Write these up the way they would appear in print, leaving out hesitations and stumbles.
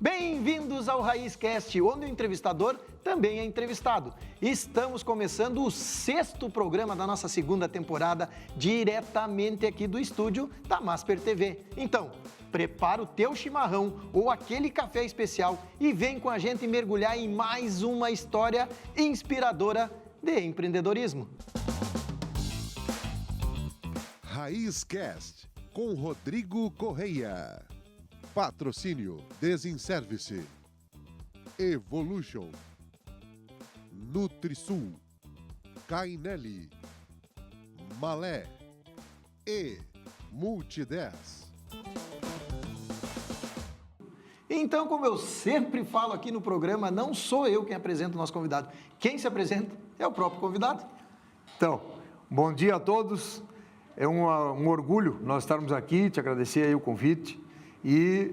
Bem-vindos ao RaízCast, onde o entrevistador também é entrevistado. Estamos começando o 6º programa da nossa 2ª temporada, diretamente aqui do estúdio da Masper TV. Então, prepara o teu chimarrão ou aquele café especial e vem com a gente mergulhar em mais uma história inspiradora de empreendedorismo. RaízCast, com Rodrigo Correia. Patrocínio Desinservice, Evolution, Nutrisul, Cainelli, Malé e Multi10. Então, como eu sempre falo aqui no programa, não sou eu quem apresenta o nosso convidado. Quem se apresenta é o próprio convidado. Então, bom dia a todos. É um orgulho nós estarmos aqui, te agradecer aí o convite e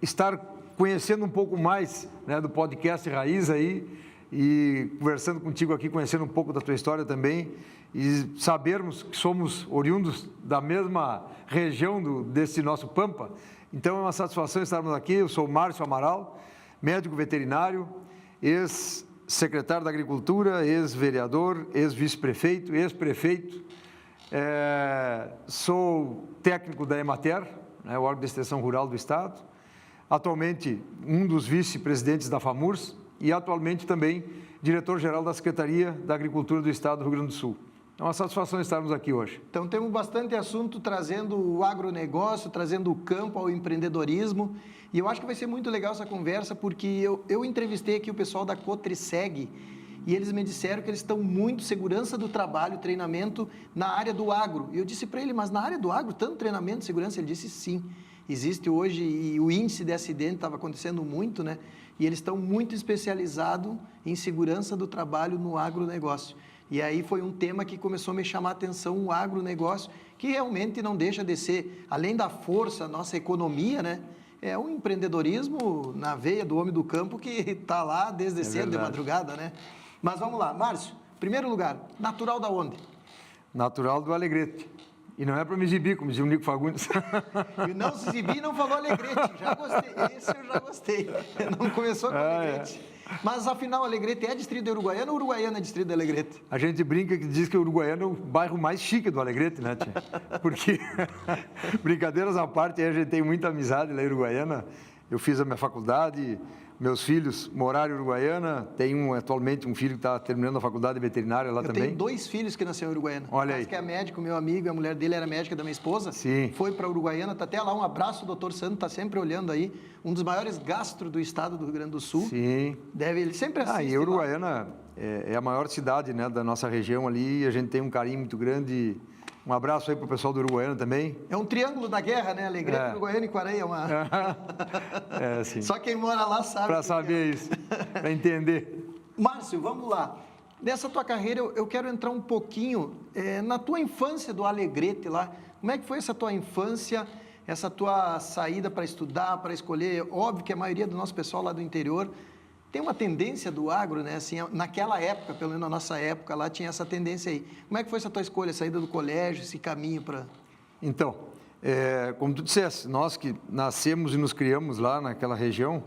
estar conhecendo um pouco mais, né, do podcast Raiz aí e conversando contigo aqui, conhecendo um pouco da tua história também e sabermos que somos oriundos da mesma região desse nosso Pampa. Então é uma satisfação estarmos aqui. Eu sou Márcio Amaral, médico veterinário, ex-secretário da Agricultura, ex-vereador, ex-vice-prefeito, ex-prefeito. Sou técnico da Emater, né, o órgão de extensão rural do Estado, atualmente um dos vice-presidentes da FAMURS e atualmente também diretor-geral da Secretaria da Agricultura do Estado do Rio Grande do Sul. É uma satisfação estarmos aqui hoje. Então temos bastante assunto trazendo o agronegócio, trazendo o campo ao empreendedorismo e eu acho que vai ser muito legal essa conversa porque eu entrevistei aqui o pessoal da Cotreseg e eles me disseram que eles estão muito segurança do trabalho, treinamento na área do agro. E eu disse para ele, mas na área do agro, tanto treinamento, segurança? Ele disse sim, existe hoje e o índice de acidente estava acontecendo muito, né? E eles estão muito especializados em segurança do trabalho no agronegócio. E aí foi um tema que começou a me chamar a atenção, o agronegócio, que realmente não deixa de ser, além da força, nossa economia, né? É um empreendedorismo na veia do homem do campo que está lá desde cedo, de madrugada, né? Mas vamos lá, Márcio, primeiro lugar, natural da onde? Natural do Alegrete. E não é para me exibir, como dizia o Nico Fagundes. E não se exibir e não falou Alegrete, já gostei, esse eu já gostei. Não começou com Alegrete. Mas afinal, Alegrete é distrito de Uruguaiana ou Uruguaiana é distrito de Alegrete? A gente brinca que diz que o Uruguaiana é o bairro mais chique do Alegrete, né, tia? Porque, brincadeiras à parte, a gente tem muita amizade lá em Uruguaiana. Eu fiz a minha faculdade, meus filhos moraram em Uruguaiana, tenho atualmente um filho que está terminando a faculdade veterinária lá também. Eu tenho 2 filhos que nasceram em Uruguaiana. Olha aí. Que é médico, meu amigo, a mulher dele era médica da minha esposa. Sim. Foi para Uruguaiana, está até lá, um abraço, doutor Santo, está sempre olhando aí, um dos maiores gastro do estado do Rio Grande do Sul. Sim. Ele sempre assiste. E Uruguaiana é a maior cidade, né, da nossa região ali, e a gente tem um carinho muito grande. Um abraço aí para o pessoal do Uruguaiana também. É um triângulo da guerra, né? Alegrete, Uruguaiana e Quaraí é uma... sim. Só quem mora lá sabe. Para saber isso, para entender. Márcio, vamos lá. Nessa tua carreira, eu quero entrar um pouquinho na tua infância do Alegrete lá. Como é que foi essa tua infância, essa tua saída para estudar, para escolher? Óbvio que a maioria do nosso pessoal lá do interior tem uma tendência do agro, né? Assim, naquela época, pelo menos na nossa época, lá tinha essa tendência aí. Como é que foi essa tua escolha, saída do colégio, esse caminho para... Então, como tu disseste, nós que nascemos e nos criamos lá naquela região,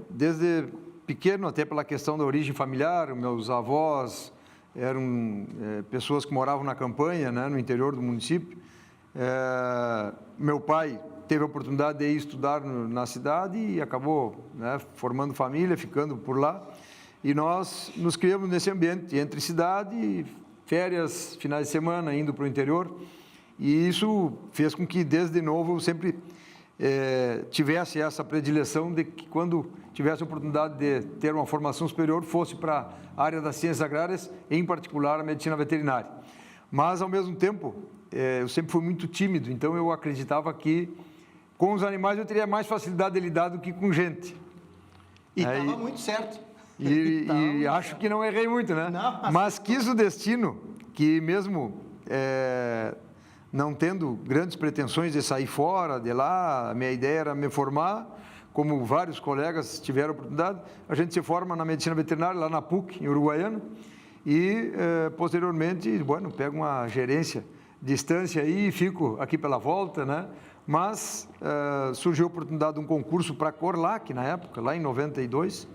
desde pequeno, até pela questão da origem familiar, meus avós eram pessoas que moravam na campanha, né, no interior do município. Meu pai teve a oportunidade de ir estudar na cidade e acabou, né, formando família, ficando por lá. E nós nos criamos nesse ambiente, entre cidade, férias, finais de semana, indo para o interior. E isso fez com que, desde novo, eu sempre tivesse essa predileção de que, quando tivesse a oportunidade de ter uma formação superior, fosse para a área das ciências agrárias, em particular a medicina veterinária. Mas, ao mesmo tempo, eu sempre fui muito tímido, então eu acreditava que com os animais eu teria mais facilidade de lidar do que com gente. E estava muito certo. E acho que não errei muito, né? Não, mas quis o destino que mesmo não tendo grandes pretensões de sair fora de lá, a minha ideia era me formar, como vários colegas tiveram a oportunidade, a gente se forma na medicina veterinária lá na PUC, em Uruguaiana, e posteriormente, pego uma gerência distância aí, fico aqui pela volta, né? Mas surgiu a oportunidade de um concurso para a Corlac, na época, lá em 92,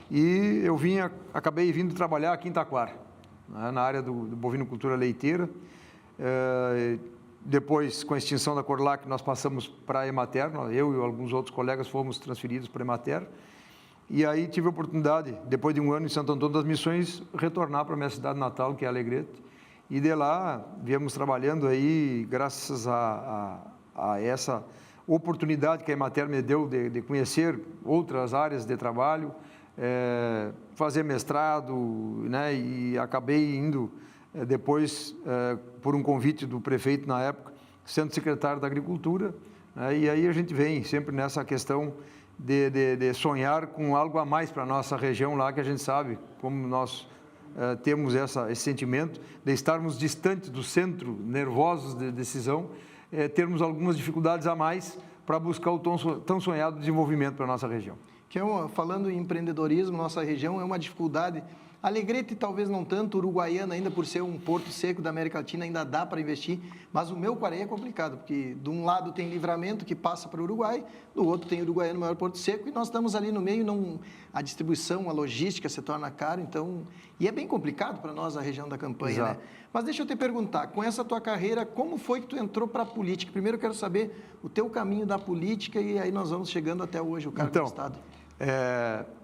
e eu acabei vindo trabalhar aqui em Taquara, né, na área do bovinocultura leiteira. Depois, com a extinção da Corlac, nós passamos para a Emater, eu e alguns outros colegas fomos transferidos para a Emater, e aí tive a oportunidade, depois de um ano em Santo Antônio das Missões, retornar para a minha cidade natal, que é Alegrete, e de lá viemos trabalhando aí, graças a essa oportunidade que a Emater me deu de conhecer outras áreas de trabalho, fazer mestrado, né, e acabei indo depois, por um convite do prefeito na época, sendo secretário da Agricultura, né, e aí a gente vem sempre nessa questão de sonhar com algo a mais para a nossa região lá, que a gente sabe como nós temos esse sentimento de estarmos distantes do centro, nervosos de decisão, termos algumas dificuldades a mais para buscar o tão sonhado desenvolvimento para a nossa região. Falando em empreendedorismo, nossa região é uma dificuldade. Alegrete talvez não tanto, Uruguaiana ainda por ser um porto seco da América Latina ainda dá para investir, mas o Meuquareia é complicado, porque de um lado tem Livramento que passa para o Uruguai, do outro tem Uruguaiana, o maior porto seco, e nós estamos ali no meio, a distribuição, a logística se torna cara, então, e é bem complicado para nós a região da campanha, Exato. né? Mas deixa eu te perguntar, com essa tua carreira, como foi que tu entrou para a política? Primeiro eu quero saber o teu caminho da política e aí nós vamos chegando até hoje, o cargo do Estado.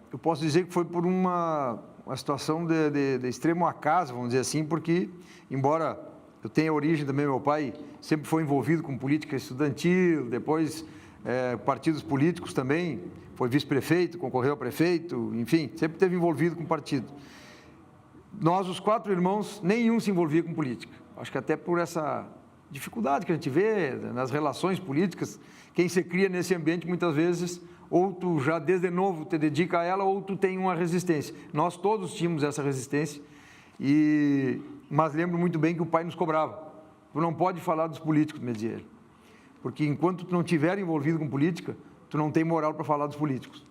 Eu posso dizer que foi por uma situação de extremo acaso, vamos dizer assim, porque, embora eu tenha origem também, meu pai sempre foi envolvido com política estudantil, depois partidos políticos também, foi vice-prefeito, concorreu a prefeito, enfim, sempre esteve envolvido com partido. Nós, os 4 irmãos, nenhum se envolvia com política. Acho que até por essa dificuldade que a gente vê nas relações políticas, quem se cria nesse ambiente, muitas vezes, ou tu já desde novo te dedica a ela, ou tu tem uma resistência. Nós todos tínhamos essa resistência, mas lembro muito bem que o pai nos cobrava. Tu não pode falar dos políticos, me dizia ele, porque enquanto tu não estiver envolvido com política, tu não tem moral para falar dos políticos.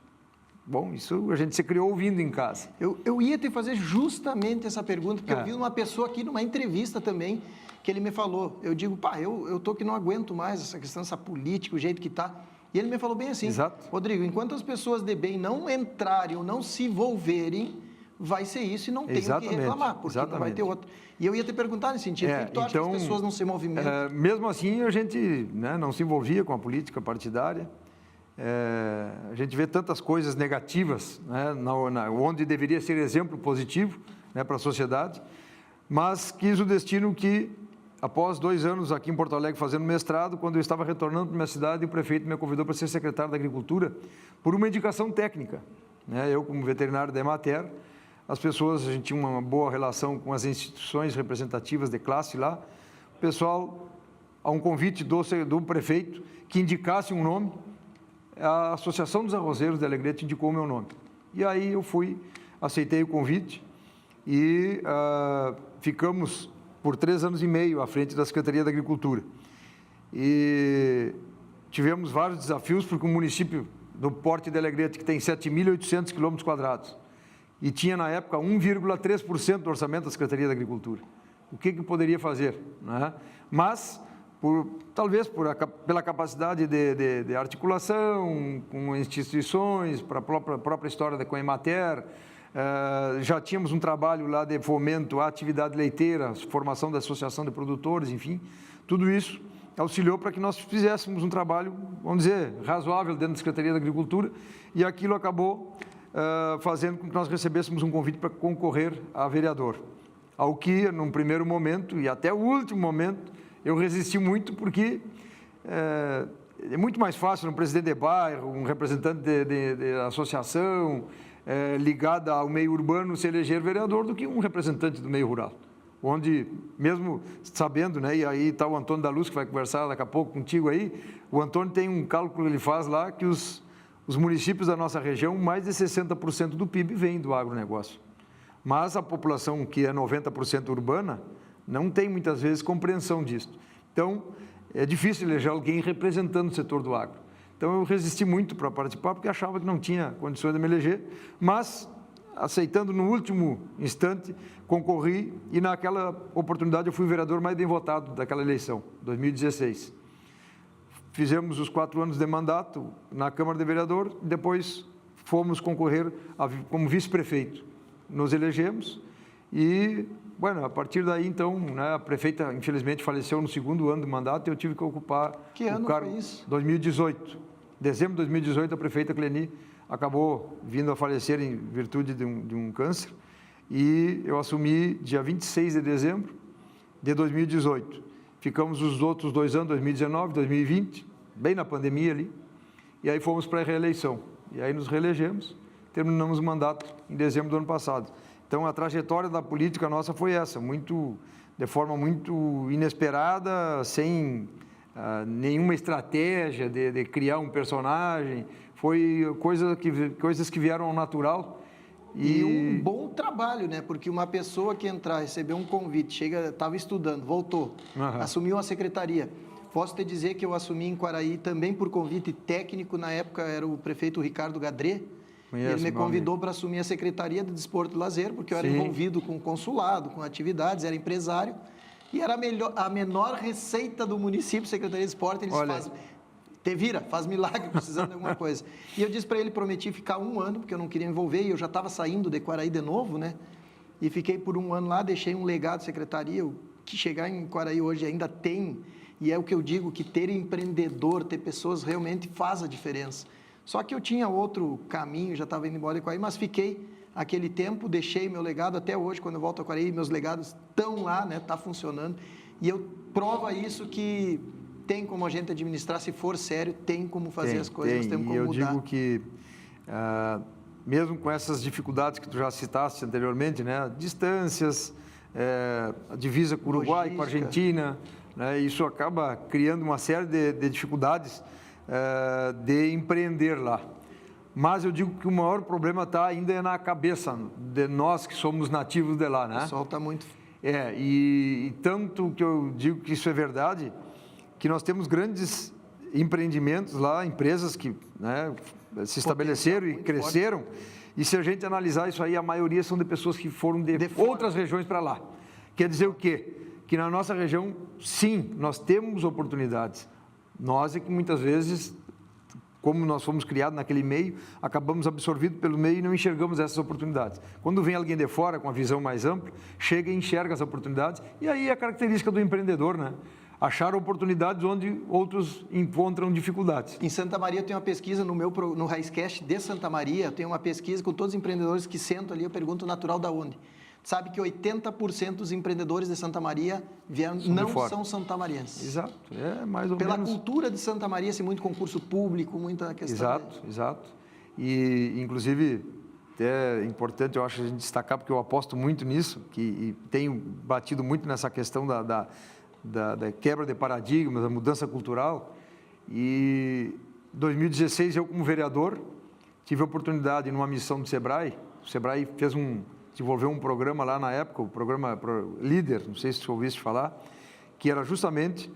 Bom, isso a gente se criou ouvindo em casa. Eu ia te fazer justamente essa pergunta, porque eu vi uma pessoa aqui numa entrevista também, que ele me falou, eu digo, eu tô que não aguento mais essa questão, essa política, o jeito que está. E ele me falou bem assim, Exato. Rodrigo, enquanto as pessoas de bem não entrarem ou não se envolverem, vai ser isso e não tem o que reclamar, porque não vai ter outro. E eu ia te perguntar nesse sentido, por que tu acha que as pessoas não se movimentam? Mesmo assim, a gente não se envolvia com a política partidária. A gente vê tantas coisas negativas, né, onde deveria ser exemplo positivo, né, para a sociedade, mas quis o destino que, após 2 anos aqui em Porto Alegre fazendo mestrado, quando eu estava retornando para minha cidade, o prefeito me convidou para ser secretário da Agricultura por uma indicação técnica, né? Eu, como veterinário da Emater, a gente tinha uma boa relação com as instituições representativas de classe lá, o pessoal, a um convite do prefeito que indicasse um nome, a Associação dos Arrozeiros de Alegrete indicou o meu nome. E aí eu aceitei o convite e ficamos por 3 anos e meio à frente da Secretaria da Agricultura. E tivemos vários desafios, porque um município do porte de Alegrete, que tem 7.800 km², e tinha na época 1,3% do orçamento da Secretaria da Agricultura. O que poderia fazer, né? Mas talvez pela capacidade de articulação com instituições, para a própria história da Emater, já tínhamos um trabalho lá de fomento à atividade leiteira, formação da associação de produtores, enfim, tudo isso auxiliou para que nós fizéssemos um trabalho, vamos dizer, razoável dentro da Secretaria da Agricultura, e aquilo acabou fazendo com que nós recebêssemos um convite para concorrer a vereador, ao que, num primeiro momento, e até o último momento, eu resisti muito, porque é muito mais fácil um presidente de bairro, um representante de associação ligada ao meio urbano se eleger vereador do que um representante do meio rural, onde, mesmo sabendo, né, e aí está o Antônio da Luz, que vai conversar daqui a pouco contigo aí, o Antônio tem um cálculo que ele faz lá, que os municípios da nossa região, mais de 60% do PIB vem do agronegócio. Mas a população, que é 90% urbana, não tem muitas vezes compreensão disso. Então, é difícil eleger alguém representando o setor do agro. Então, eu resisti muito para participar, porque achava que não tinha condições de me eleger, mas, aceitando no último instante, concorri, e naquela oportunidade eu fui o vereador mais bem votado daquela eleição, 2016. fizemos os 4 anos de mandato na Câmara de Vereador, depois fomos concorrer como vice-prefeito. Nos elegemos e, bueno, a partir daí, então, né, a prefeita, infelizmente, faleceu no 2º ano do mandato e eu tive que ocupar Que ano o cargo. foi isso? 2018. Dezembro de 2018, a prefeita Cleni acabou vindo a falecer em virtude de um câncer e eu assumi dia 26 de dezembro de 2018. Ficamos os outros 2 anos, 2019, 2020, bem na pandemia ali, e aí fomos para a reeleição. E aí nos reelegemos, terminamos o mandato em dezembro do ano passado. Então, a trajetória da política nossa foi essa, de forma muito inesperada, sem nenhuma estratégia de criar um personagem, foi coisas que vieram ao natural. E um bom trabalho, né? Porque uma pessoa que entrar, receber um convite, estava estudando, voltou, assumiu a secretaria. Posso te dizer que eu assumi em Quaraí também por convite técnico, na época era o prefeito Ricardo Gadré. Ele me convidou para assumir a Secretaria de Desporto e Lazer, porque eu era envolvido com consulado, com atividades, era empresário. E era a menor receita do município, Secretaria de Esporte, eles fazem... Te vira, faz milagre precisando de alguma coisa. E eu disse para ele, prometi ficar 1 ano, porque eu não queria envolver, e eu já estava saindo de Quaraí de novo, né? E fiquei por 1 ano lá, deixei um legado de secretaria, o que chegar em Quaraí hoje ainda tem, e é o que eu digo, que ter empreendedor, ter pessoas realmente faz a diferença. Só que eu tinha outro caminho, já estava indo embora de Quaraí, mas fiquei aquele tempo, deixei meu legado até hoje, quando eu volto a Quaraí, meus legados estão lá, né? Está funcionando, e eu provo isso que... tem como a gente administrar, se for sério, tem como fazer as coisas, nós temos como mudar. E eu digo que, mesmo com essas dificuldades que tu já citaste anteriormente, né, distâncias, a divisa com o Uruguai, com a Argentina, né, isso acaba criando uma série de dificuldades de empreender lá. Mas eu digo que o maior problema está ainda na cabeça de nós que somos nativos de lá, né? O pessoal está muito... E tanto que eu digo que isso é verdade, que nós temos grandes empreendimentos lá, empresas que, né, se estabeleceram e cresceram, e se a gente analisar isso aí, a maioria são de pessoas que foram de outras regiões para lá. Quer dizer o quê? Que na nossa região, sim, nós temos oportunidades. Nós é que muitas vezes, como nós fomos criados naquele meio, acabamos absorvidos pelo meio e não enxergamos essas oportunidades. Quando vem alguém de fora com uma visão mais ampla, chega e enxerga as oportunidades, e aí é a característica do empreendedor, né? Achar oportunidades onde outros encontram dificuldades. Em Santa Maria, eu tenho uma pesquisa no Raizcast de Santa Maria, eu tenho uma pesquisa com todos os empreendedores que sentam ali, eu pergunto natural da onde. Sabe que 80% dos empreendedores de Santa Maria não são santamarienses. Exato, é mais ou Pela menos... cultura de Santa Maria, assim, muito concurso público, muita questão... Exato. E, inclusive, é importante, eu acho, a gente destacar, porque eu aposto muito nisso, e tenho batido muito nessa questão da quebra de paradigmas, da mudança cultural. E em 2016, eu como vereador, tive a oportunidade, numa missão do SEBRAE, o SEBRAE desenvolveu um programa lá na época, o programa Líder, não sei se você ouviste falar, que era justamente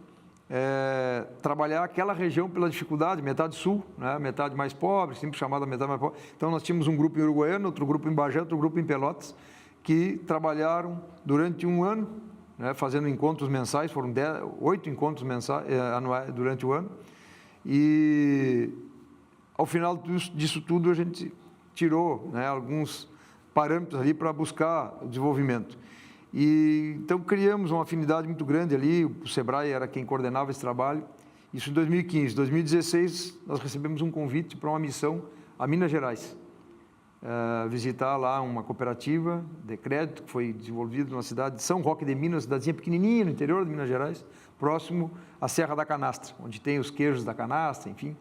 trabalhar aquela região pela dificuldade, metade sul, né, metade mais pobre, sempre chamada metade mais pobre. Então, nós tínhamos um grupo em Uruguaiana, outro grupo em Bagé, outro grupo em Pelotas, que trabalharam durante 1 ano, né, fazendo encontros mensais, foram 8 encontros mensais, anuais durante o ano, e ao final disso tudo a gente tirou, né, alguns parâmetros ali para buscar o desenvolvimento. E então criamos uma afinidade muito grande ali, o SEBRAE era quem coordenava esse trabalho, isso em 2015. Em 2016 nós recebemos um convite para uma missão a Minas Gerais, visitar lá uma cooperativa de crédito que foi desenvolvida na cidade de São Roque de Minas, cidadezinha pequenininha no interior de Minas Gerais, próximo à Serra da Canastra, onde tem os queijos da canastra, enfim.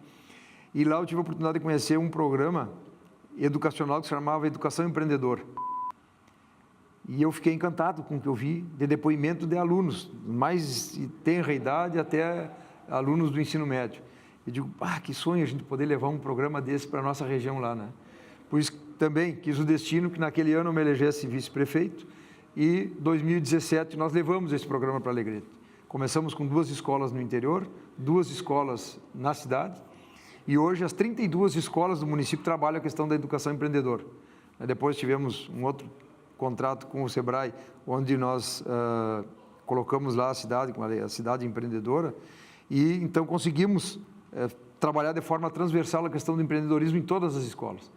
E lá eu tive a oportunidade de conhecer um programa educacional que se chamava Educação Empreendedor. E eu fiquei encantado com o que eu vi de depoimento de alunos, mais tenra idade até alunos do ensino médio. Eu digo, que sonho a gente poder levar um programa desse para a nossa região lá, né? Por isso também quis o destino que naquele ano eu me elegesse vice-prefeito e em 2017 nós levamos esse programa para Alegrete. Começamos com 2 escolas no interior, 2 escolas na cidade e hoje as 32 escolas do município trabalham a questão da educação empreendedora. Depois tivemos um outro contrato com o SEBRAE, onde nós colocamos lá a cidade empreendedora E então conseguimos trabalhar de forma transversal a questão do empreendedorismo em todas as escolas.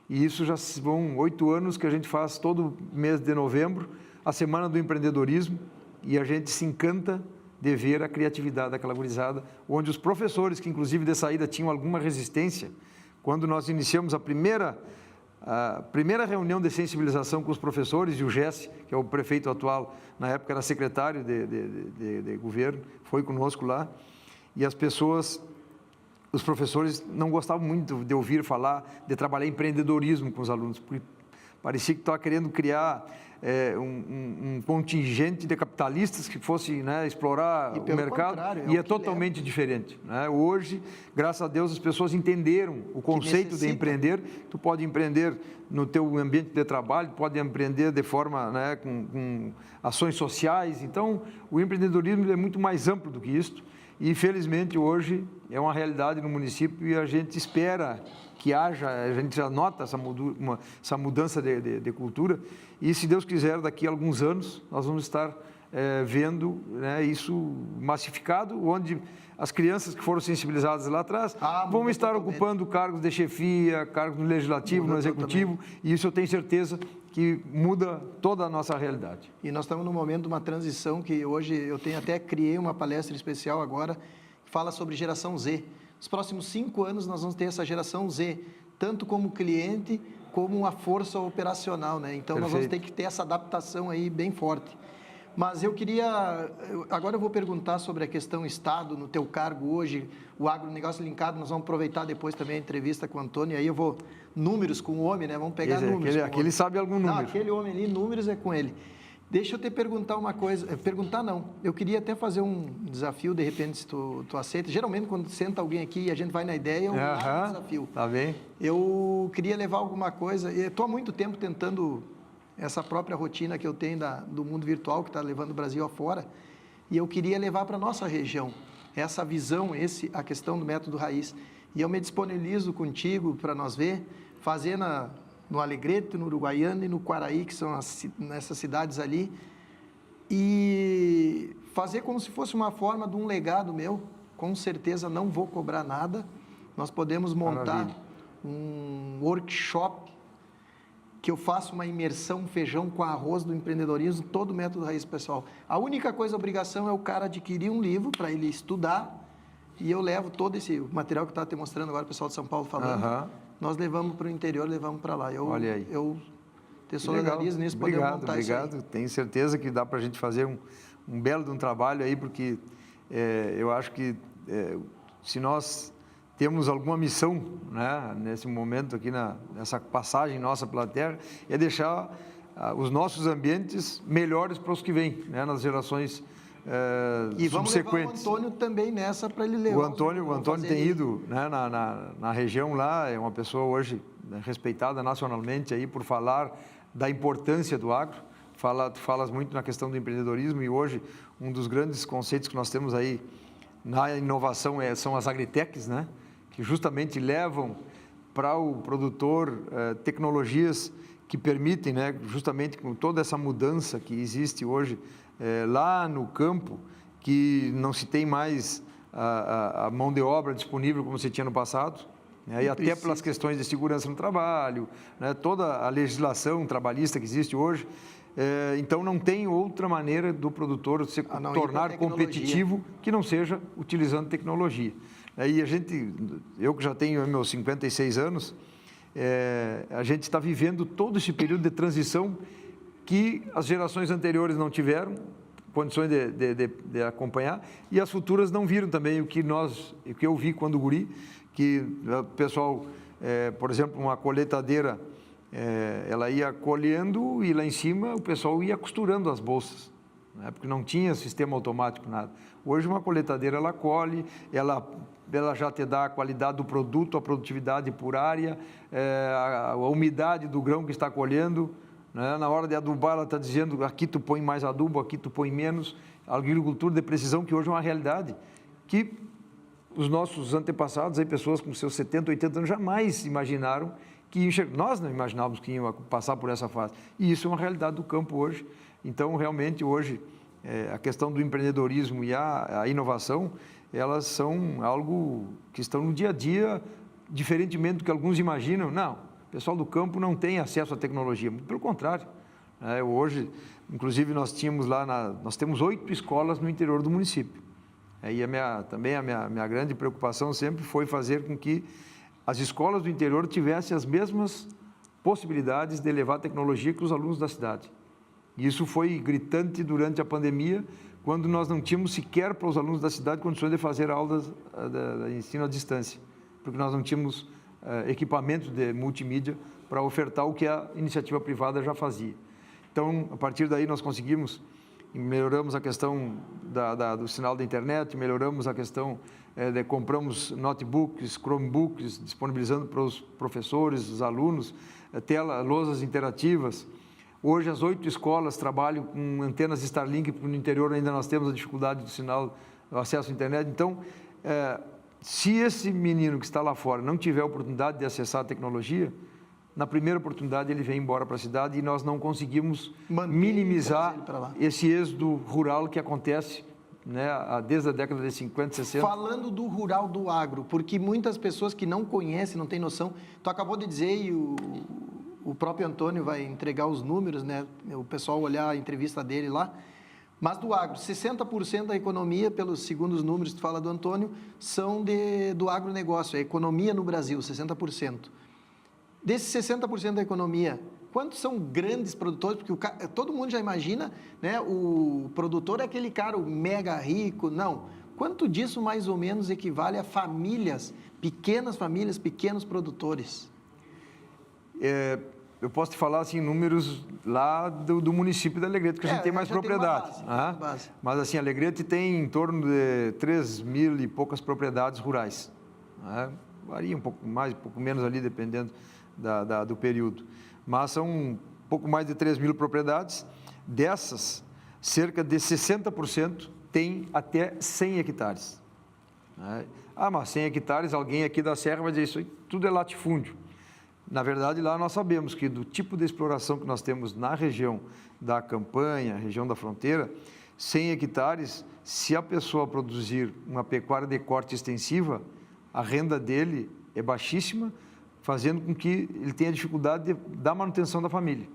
E isso já vão 8 anos que a gente faz todo mês de novembro, a Semana do Empreendedorismo, e a gente se encanta de ver a criatividade daquela gurizada, onde os professores, que inclusive de saída tinham alguma resistência, quando nós iniciamos a primeira reunião de sensibilização com os professores, e o Jesse, que é o prefeito atual, na época era secretário de governo, foi conosco lá, e os professores não gostavam muito de ouvir falar, de trabalhar empreendedorismo com os alunos, porque parecia que estava querendo criar um contingente de capitalistas que fosse, né, explorar o mercado, e é totalmente diferente, né? Hoje, graças a Deus, as pessoas entenderam o conceito de empreender. Tu pode empreender no teu ambiente de trabalho, pode empreender de forma, né, com ações sociais. Então, o empreendedorismo é muito mais amplo do que isso. E, felizmente, hoje é uma realidade no município e a gente espera que haja, a gente já nota essa mudança de cultura. E, se Deus quiser, daqui a alguns anos, nós vamos estar vendo, né, isso massificado, onde as crianças que foram sensibilizadas lá atrás vão estar ocupando cargos de chefia, cargos no legislativo, no executivo, e isso eu tenho certeza que muda toda a nossa realidade. E nós estamos num momento de uma transição que hoje eu criei uma palestra especial agora que fala sobre geração Z. Nos próximos 5 anos nós vamos ter essa geração Z, tanto como cliente como uma força operacional, né? Então nós vamos ter que ter essa adaptação aí bem forte. Mas agora eu vou perguntar sobre a questão Estado, no teu cargo hoje, o agronegócio linkado, nós vamos aproveitar depois também a entrevista com o Antônio, aí eu vou, números com o homem, né? Vamos pegar números. Aquele sabe algum número. Não, aquele homem ali, números é com ele. Deixa eu te perguntar uma coisa, perguntar não, eu queria até fazer um desafio, de repente, se tu aceita. Geralmente, quando senta alguém aqui e a gente vai na ideia, eu largo o desafio. Tá bem. Eu queria levar alguma coisa, eu estou há muito tempo tentando essa própria rotina que eu tenho do mundo virtual, que está levando o Brasil afora, e eu queria levar para a nossa região essa visão, a questão do método raiz. E eu me disponibilizo contigo para nós fazer no Alegrete, no Uruguaiana e no Quaraí, que são nessas cidades ali, e fazer como se fosse uma forma de um legado meu. Com certeza não vou cobrar nada. Nós podemos montar um workshop que eu faço uma imersão feijão com arroz do empreendedorismo, todo o método raiz, pessoal. A única coisa, a obrigação é o cara adquirir um livro para ele estudar, e eu levo todo esse material que eu estava te mostrando agora, o pessoal de São Paulo falando, nós levamos para o interior, levamos para lá. Olha aí. Eu te solidarizo nisso, podemos montar isso aí. Obrigado, tenho certeza que dá para a gente fazer um belo de um trabalho aí, porque eu acho que se nós temos alguma missão, né, nesse momento aqui, nessa passagem nossa pela Terra, é deixar os nossos ambientes melhores para os que vêm, né, nas gerações e vamos subsequentes. levar o Antônio também nessa para ele levar. O Antônio tem ido, né, na região lá, é uma pessoa hoje, né, respeitada nacionalmente aí por falar da importância do agro. Tu falas muito na questão do empreendedorismo, e hoje um dos grandes conceitos que nós temos aí na inovação são as agritechs, né, que justamente levam para o produtor tecnologias que permitem, né, justamente com toda essa mudança que existe hoje lá no campo, que não se tem mais a mão de obra disponível como se tinha no passado, né, e até pelas questões de segurança no trabalho, né, toda a legislação trabalhista que existe hoje. Então, não tem outra maneira do produtor se tornar competitivo que não seja utilizando tecnologia. E eu que já tenho meus 56 anos, a gente está vivendo todo esse período de transição que as gerações anteriores não tiveram condições de acompanhar, e as futuras não viram também o que eu vi quando guri, que o pessoal, por exemplo, uma colheitadeira, ela ia colhendo e lá em cima o pessoal ia costurando as bolsas, né, porque não tinha sistema automático, nada. Hoje uma colheitadeira, ela colhe, ela já te dá a qualidade do produto, a produtividade por área, a umidade do grão que está colhendo, né? Na hora de adubar, ela está dizendo, aqui tu põe mais adubo, aqui tu põe menos. A agricultura de precisão, que hoje é uma realidade, que os nossos antepassados, aí, pessoas com seus 70, 80 anos, jamais imaginaram nós não imaginávamos que iam passar por essa fase. E isso é uma realidade do campo hoje. Então, realmente, hoje, a questão do empreendedorismo e a inovação, elas são algo que estão no dia a dia, diferentemente do que alguns imaginam. Não, o pessoal do campo não tem acesso à tecnologia, muito pelo contrário. Hoje, inclusive, nós temos 8 escolas no interior do município. E a minha grande preocupação sempre foi fazer com que as escolas do interior tivessem as mesmas possibilidades de levar tecnologia que os alunos da cidade. E isso foi gritante durante a pandemia, quando nós não tínhamos sequer para os alunos da cidade condições de fazer aulas de ensino à distância, porque nós não tínhamos equipamento de multimídia para ofertar o que a iniciativa privada já fazia. Então, a partir daí, nós melhoramos a questão do sinal da internet, melhoramos a questão compramos notebooks, Chromebooks, disponibilizando para os professores, os alunos, lousas interativas. Hoje, as 8 escolas trabalham com antenas Starlink, porque no interior ainda nós temos a dificuldade do sinal, do acesso à internet. Então, se esse menino que está lá fora não tiver a oportunidade de acessar a tecnologia, na primeira oportunidade ele vem embora para a cidade e nós não conseguimos minimizar esse êxodo rural que acontece, né, desde a década de 50, 60. Falando do rural, do agro, porque muitas pessoas que não conhecem, não têm noção, tu acabou de dizer e o próprio Antônio vai entregar os números, né, o pessoal olhar a entrevista dele lá, mas do agro, 60% da economia, pelos segundos números que tu fala do Antônio, são do agronegócio, a economia no Brasil, 60%. Desses 60% da economia, quantos são grandes produtores? Porque todo mundo já imagina, né, o produtor é aquele cara, o mega rico. Não. Quanto disso, mais ou menos, equivale a famílias, pequenos produtores? Eu posso te falar assim, números lá do município de Alegrete, que a gente tem mais propriedades. Base. Mas assim, Alegrete tem em torno de 3.000 e poucas propriedades rurais. Varia um pouco mais, um pouco menos ali, dependendo do período. Mas são um pouco mais de 3.000 propriedades. Dessas, cerca de 60% tem até 100 hectares. Mas 100 hectares, alguém aqui da Serra vai dizer isso aí, tudo é latifúndio. Na verdade, lá nós sabemos que do tipo de exploração que nós temos na região da Campanha, região da fronteira, 100 hectares, se a pessoa produzir uma pecuária de corte extensiva, a renda dele é baixíssima, fazendo com que ele tenha dificuldade da manutenção da família.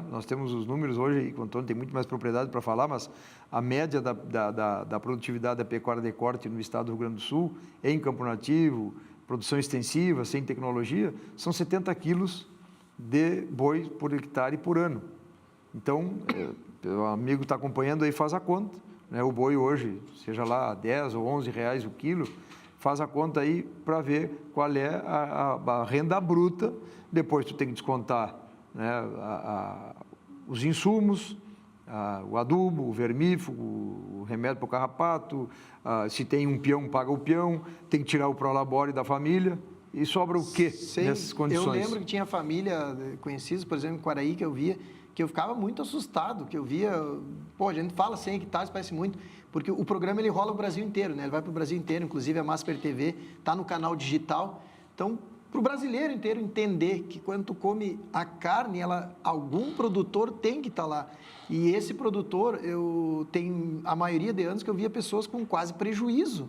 Nós temos os números hoje, aí, o Antônio tem muito mais propriedade para falar, mas a média da produtividade da pecuária de corte no estado do Rio Grande do Sul, em campo nativo, produção extensiva, sem tecnologia, são 70 quilos de boi por hectare por ano. Então, o amigo está acompanhando aí, faz a conta. Né? O boi hoje, seja lá 10 ou 11 reais o quilo, faz a conta aí para ver qual é a renda bruta. Depois tu tem que descontar, né, os insumos, o adubo, o vermífugo, o remédio para o carrapato, se tem um peão, paga o peão, tem que tirar o prolabore da família. E sobra o quê nessas condições? Eu lembro que tinha família conhecida, por exemplo, em Quaraí, que eu via, que eu ficava muito assustado, que eu via... a gente fala 100 hectares, parece muito, porque o programa ele rola o Brasil inteiro, né? Ele vai para o Brasil inteiro, inclusive a Masper TV está no canal digital. Então, para o brasileiro inteiro entender que quando tu come a carne, algum produtor tem que estar lá. E esse produtor, tem a maioria de anos que eu via pessoas com quase prejuízo.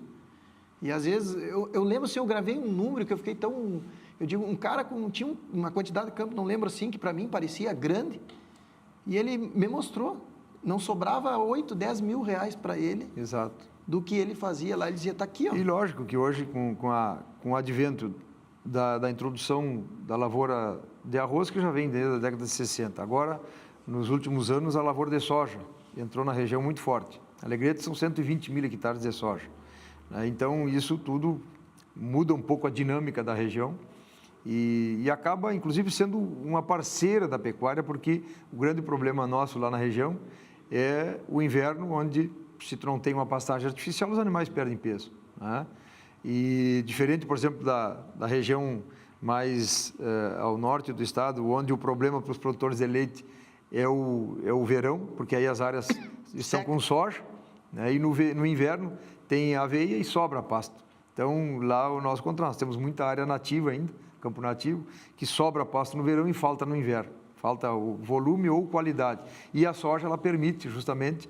E às vezes, eu lembro assim, eu gravei um número que eu fiquei tão... Eu digo, um cara tinha uma quantidade de campo, não lembro assim, que para mim parecia grande, e ele me mostrou. Não sobrava 8, 10 mil reais para ele. Exato. Do que ele fazia lá, ele dizia, está aqui, ó. E lógico que hoje, com o advento da introdução da lavoura de arroz, que já vem desde a década de 60. Agora, nos últimos anos, a lavoura de soja entrou na região muito forte. Alegrete são 120 mil hectares de soja. Então, isso tudo muda um pouco a dinâmica da região e acaba, inclusive, sendo uma parceira da pecuária, porque o grande problema nosso lá na região é o inverno, onde, se tu não tem uma pastagem artificial, os animais perdem peso. E diferente, por exemplo, da região mais ao norte do estado, onde o problema para os produtores de leite é o verão, porque aí as áreas estão com soja, né? E no inverno tem aveia e sobra pasto. Então, lá nós temos muita área nativa ainda, campo nativo, que sobra pasto no verão e falta no inverno. Falta o volume ou qualidade. E a soja, ela permite justamente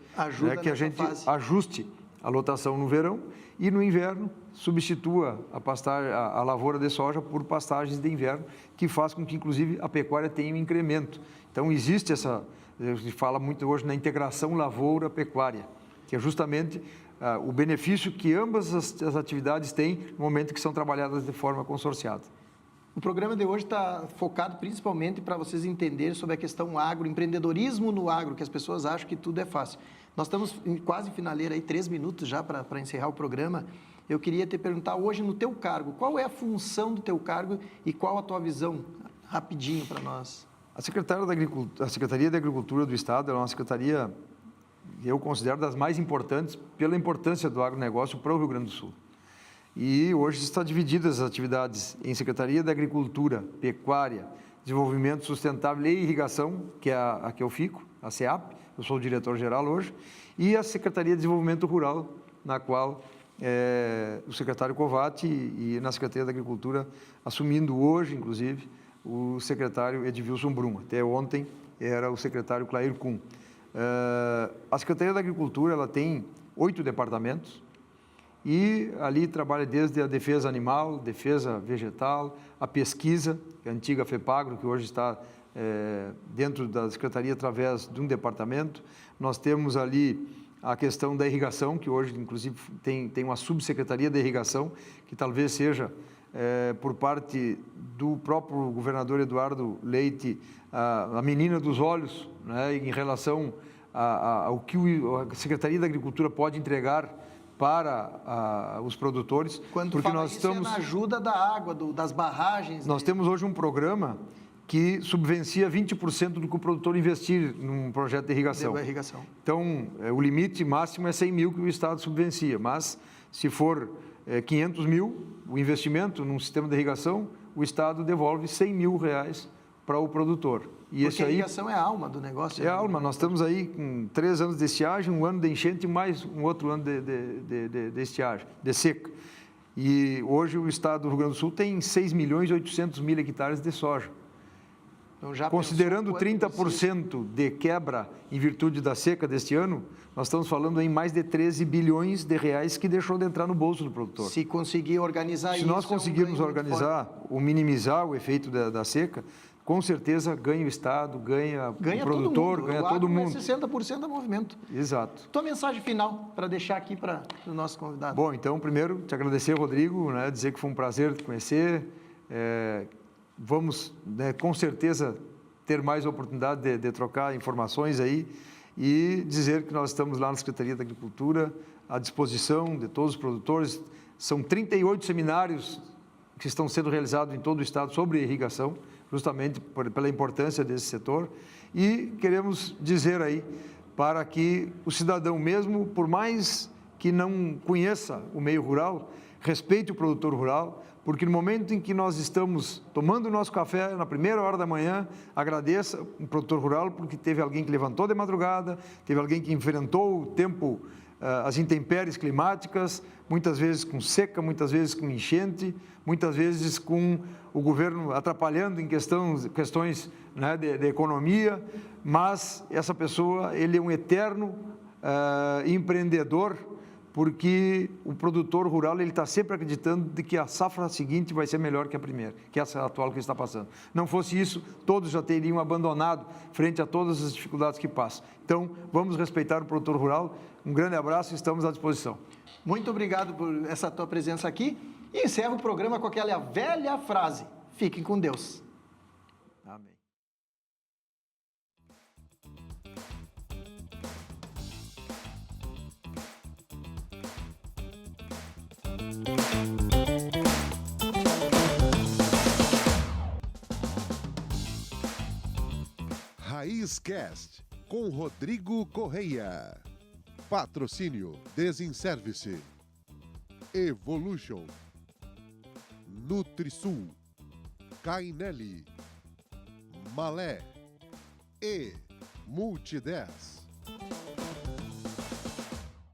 que a gente ajuste a lotação no verão e no inverno substitua a lavoura de soja por pastagens de inverno, que faz com que, inclusive, a pecuária tenha um incremento. Então, existe a gente fala muito hoje na integração lavoura-pecuária, que é justamente o benefício que ambas as atividades têm no momento que são trabalhadas de forma consorciada. O programa de hoje está focado principalmente para vocês entenderem sobre a questão agro, empreendedorismo no agro, que as pessoas acham que tudo é fácil. Nós estamos quase finaleira aí, 3 minutos já para encerrar o programa. Eu queria te perguntar hoje no teu cargo, qual é a função do teu cargo e qual a tua visão, rapidinho para nós. A Secretaria da Agricultura do Estado é uma secretaria que eu considero das mais importantes pela importância do agronegócio para o Rio Grande do Sul. E hoje está divididas as atividades em Secretaria da Agricultura, Pecuária, Desenvolvimento Sustentável e Irrigação, que é a que eu fico, a SEAP, eu sou o diretor-geral hoje, e a Secretaria de Desenvolvimento Rural, na qual o secretário Covatti e na Secretaria da Agricultura, assumindo hoje, inclusive, o secretário Edvilson Brum. Até ontem era o secretário Clair Kuhn. A Secretaria da Agricultura ela tem 8 departamentos e ali trabalha desde a defesa animal, defesa vegetal, a pesquisa, a antiga FEPAGRO, que hoje está dentro da Secretaria através de um departamento. Nós temos ali a questão da irrigação, que hoje, inclusive, tem uma subsecretaria da irrigação, que talvez seja, por parte do próprio governador Eduardo Leite, a menina dos olhos, né, em relação ao que a Secretaria da Agricultura pode entregar para os produtores. Quando porque fala nós isso estamos é na ajuda da água, das barragens. Nós temos hoje um programa que subvencia 20% do que o produtor investir num projeto de irrigação. Então, o limite máximo é 100 mil que o Estado subvencia, mas se for 500 mil o investimento num sistema de irrigação, o Estado devolve 100 mil reais para o produtor. E porque a irrigação é a alma do negócio. É a alma. Nós estamos aí com 3 anos de estiagem, 1 ano de enchente e mais um outro ano de estiagem, de seca. E hoje o Estado do Rio Grande do Sul tem 6 milhões e 800 mil hectares de soja. Então, já considerando 30% de quebra em virtude da seca deste ano, nós estamos falando em mais de 13 bilhões de reais que deixou de entrar no bolso do produtor. Se conseguir organizar isso... Se nós conseguirmos organizar ou minimizar o efeito da seca, com certeza ganha o Estado, ganha o produtor, ganha todo mundo. É 60% do movimento. Exato. Tua mensagem final para deixar aqui para o nosso convidado. Bom, então, primeiro, te agradecer, Rodrigo, né, dizer que foi um prazer te conhecer. Vamos, né, com certeza, ter mais oportunidade de trocar informações aí e dizer que nós estamos lá na Secretaria da Agricultura à disposição de todos os produtores. São 38 seminários que estão sendo realizados em todo o Estado sobre irrigação, justamente pela importância desse setor. E queremos dizer aí para que o cidadão mesmo, por mais que não conheça o meio rural, respeite o produtor rural, porque no momento em que nós estamos tomando o nosso café, na primeira hora da manhã, agradeça o produtor rural, porque teve alguém que levantou de madrugada, teve alguém que enfrentou o tempo, as intempéries climáticas, muitas vezes com seca, muitas vezes com enchente, muitas vezes com o governo atrapalhando em questões, né, de economia, mas essa pessoa, ele é um eterno empreendedor, porque o produtor rural ele está sempre acreditando de que a safra seguinte vai ser melhor que a primeira, que essa atual que está passando. Não fosse isso, todos já teriam abandonado frente a todas as dificuldades que passam. Então, vamos respeitar o produtor rural. Um grande abraço e estamos à disposição. Muito obrigado por essa tua presença aqui. E encerro o programa com aquela velha frase: fiquem com Deus. Amém. Raiz Cast com Rodrigo Correia. Patrocínio Desinservice, Evolution, Nutrisul, Cainelli, Malé e Multi10.